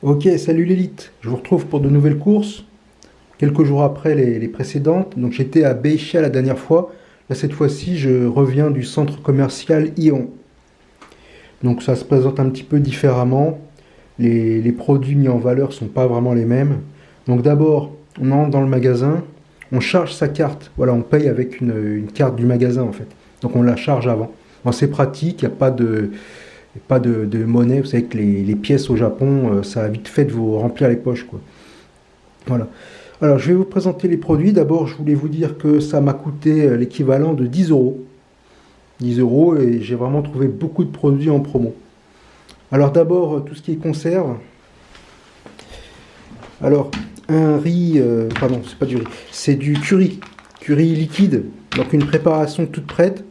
Ok, salut l'élite. Je vous retrouve pour de nouvelles courses. Quelques jours après les précédentes. Donc j'étais à Béchia la dernière fois. Là, cette fois-ci, je reviens du centre commercial Ion. Donc ça se présente un petit peu différemment. Les produits mis en valeur sont pas vraiment les mêmes. Donc d'abord, on entre dans le magasin, on charge sa carte. Voilà, on paye avec une carte du magasin en fait. Donc on la charge avant. Bon, c'est pratique, il n'y a pas de monnaie. Vous savez que les pièces au Japon, ça a vite fait de vous remplir les poches, quoi. Voilà. Alors, je vais vous présenter les produits. D'abord, je voulais vous dire que ça m'a coûté l'équivalent de 10 euros. 10 euros et j'ai vraiment trouvé beaucoup de produits en promo. Alors, d'abord, tout ce qui est conserve. Alors, un riz, pardon, c'est pas du riz, c'est du curry. Curry liquide. Donc, une préparation toute prête.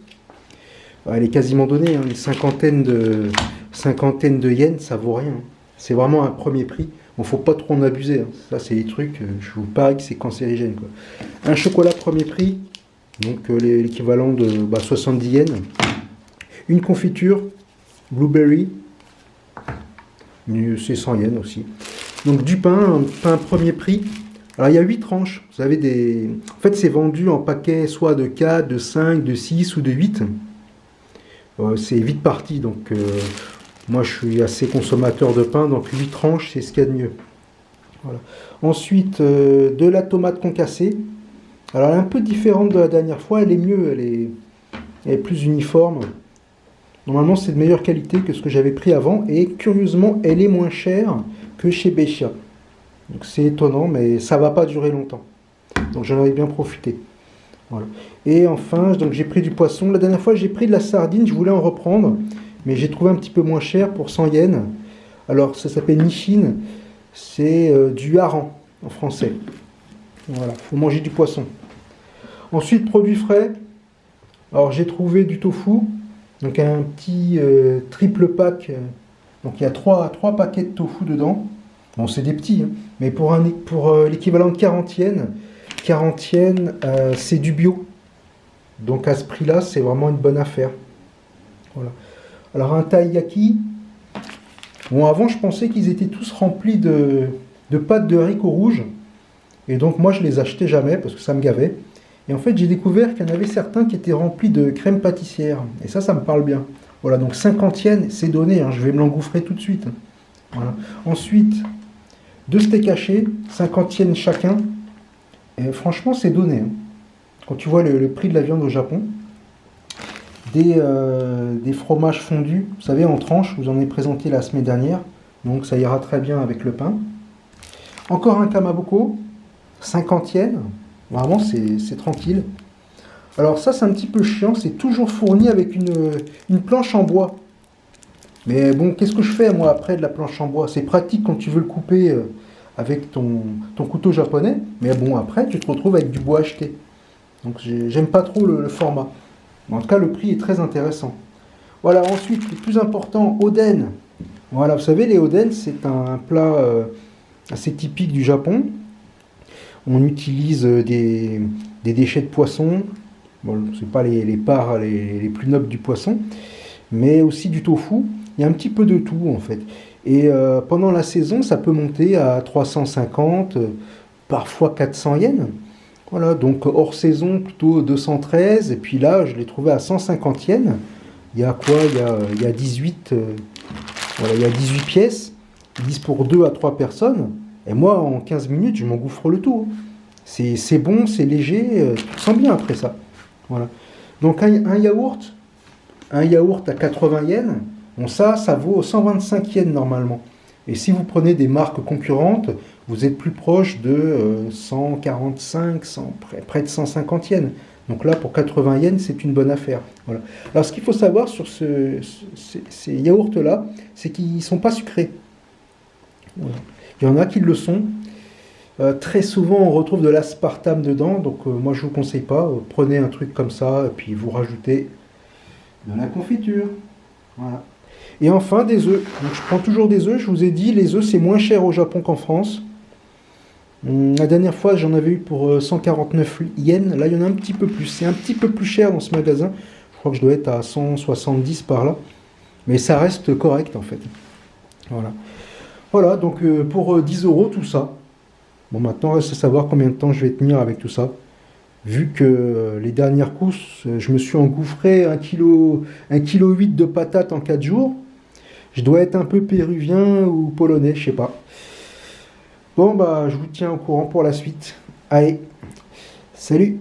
Elle est quasiment donnée, hein, une cinquantaine de yens, ça vaut rien. C'est vraiment un premier prix. Bon, faut pas trop en abuser, hein. Ça, c'est des trucs, je vous parie que c'est cancérigène, quoi. Un chocolat premier prix, donc l'équivalent de 70 yens. Une confiture, blueberry, c'est 100 yens aussi. Donc du pain, un pain premier prix. Alors il y a 8 tranches. Vous avez des. En fait, c'est vendu en paquets soit de 4, de 5, de 6 ou de 8. C'est vite parti, donc moi je suis assez consommateur de pain, donc 8 tranches c'est ce qu'il y a de mieux. Voilà. Ensuite, de la tomate concassée. Alors elle est un peu différente de la dernière fois, elle est mieux, elle est plus uniforme. Normalement c'est de meilleure qualité que ce que j'avais pris avant, et curieusement elle est moins chère que chez Béchia. Donc c'est étonnant, mais ça va pas durer longtemps. Donc j'en avais bien profité. Voilà. Et enfin, donc j'ai pris du poisson. La dernière fois, j'ai pris de la sardine, je voulais en reprendre, mais j'ai trouvé un petit peu moins cher pour 100 yens. Alors, ça s'appelle Nishin, c'est du hareng en français. Voilà, faut manger du poisson. Ensuite, produits frais. Alors, j'ai trouvé du tofu, donc un petit triple pack. Donc, il y a trois paquets de tofu dedans. Bon, c'est des petits, hein, mais pour l'équivalent de 40 yens, 40 yens, c'est du bio. Donc à ce prix-là, c'est vraiment une bonne affaire. Voilà. Alors un taiyaki. Bon, avant, je pensais qu'ils étaient tous remplis de pâtes de haricot rouge. Et donc moi, je les achetais jamais parce que ça me gavait. Et en fait, j'ai découvert qu'il y en avait certains qui étaient remplis de crème pâtissière. Et ça me parle bien. Voilà, donc 50 yens, c'est donné, hein, je vais me l'engouffrer tout de suite. Voilà. Ensuite, deux steaks hachés, 50 yens chacun. Et franchement, c'est donné, hein. Quand tu vois le prix de la viande au Japon, des fromages fondus, vous savez, en tranches, je vous en ai présenté la semaine dernière, donc ça ira très bien avec le pain. Encore un kamaboko, 50 yens, vraiment c'est tranquille. Alors ça c'est un petit peu chiant, c'est toujours fourni avec une planche en bois. Mais bon, qu'est-ce que je fais moi après de la planche en bois? C'est pratique quand tu veux le couper avec ton couteau japonais, mais bon après tu te retrouves avec du bois acheté. Donc j'aime pas trop le format. Mais en tout cas, le prix est très intéressant. Voilà, ensuite, le plus important, oden. Voilà, vous savez, les oden, c'est un plat assez typique du Japon. On utilise des déchets de poisson. Bon, c'est pas les parts les plus nobles du poisson, mais aussi du tofu. Il y a un petit peu de tout, en fait. Et pendant la saison, ça peut monter à 350, parfois 400 yens. Voilà, donc hors saison, plutôt 213, et puis là, je l'ai trouvé à 150 yens. Il y a quoi? Il y a 18, voilà, il y a 18 pièces, 10 pour 2 à 3 personnes, et moi, en 15 minutes, je m'engouffre le tout, hein. C'est bon, c'est léger, tu te sens bien après ça. Voilà. Donc un yaourt à 80 yens, bon ça vaut 125 yens normalement. Et si vous prenez des marques concurrentes, vous êtes plus proche de 145, près de 150 yens. Donc là, pour 80 yens, c'est une bonne affaire. Voilà. Alors, ce qu'il faut savoir sur ces yaourts-là, c'est qu'ils ne sont pas sucrés. Voilà. Il y en a qui le sont. Très souvent, on retrouve de l'aspartame dedans. Donc, moi, je ne vous conseille pas. Prenez un truc comme ça, et puis vous rajoutez de la confiture. Voilà. Et enfin, des œufs. Donc, je prends toujours des œufs. Je vous ai dit, les œufs, c'est moins cher au Japon qu'en France. La dernière fois, j'en avais eu pour 149 yens. Là, il y en a un petit peu plus. C'est un petit peu plus cher dans ce magasin. Je crois que je dois être à 170 par là. Mais ça reste correct, en fait. Voilà. Voilà, donc pour 10 euros tout ça. Bon, maintenant, reste à savoir combien de temps je vais tenir avec tout ça. Vu que les dernières courses, je me suis engouffré 1,8 kg de patates en 4 jours. Je dois être un peu péruvien ou polonais, je sais pas. Bon, bah, je vous tiens au courant pour la suite. Allez, salut!